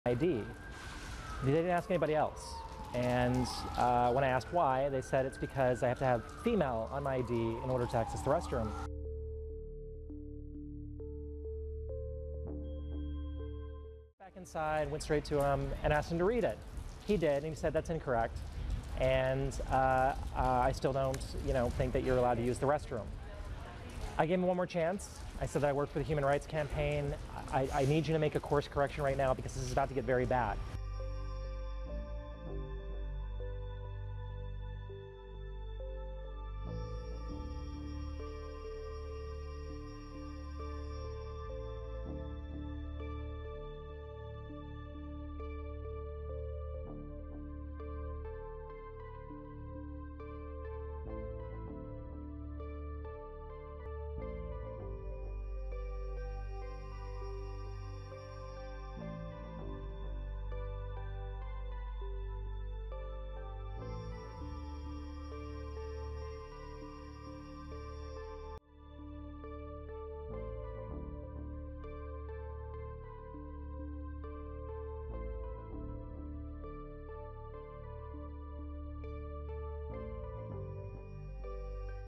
ID. They didn't ask anybody else. And when I asked why, they said it's because I have to have female on my ID in order to access the restroom. Back inside, went straight to him and asked him to read it. He did, and he said that's incorrect. And I still don't, think that you're allowed to use the restroom. I gave him one more chance. I said that I worked for the Human Rights Campaign. I need you to make a course correction right now because this is about to get very bad.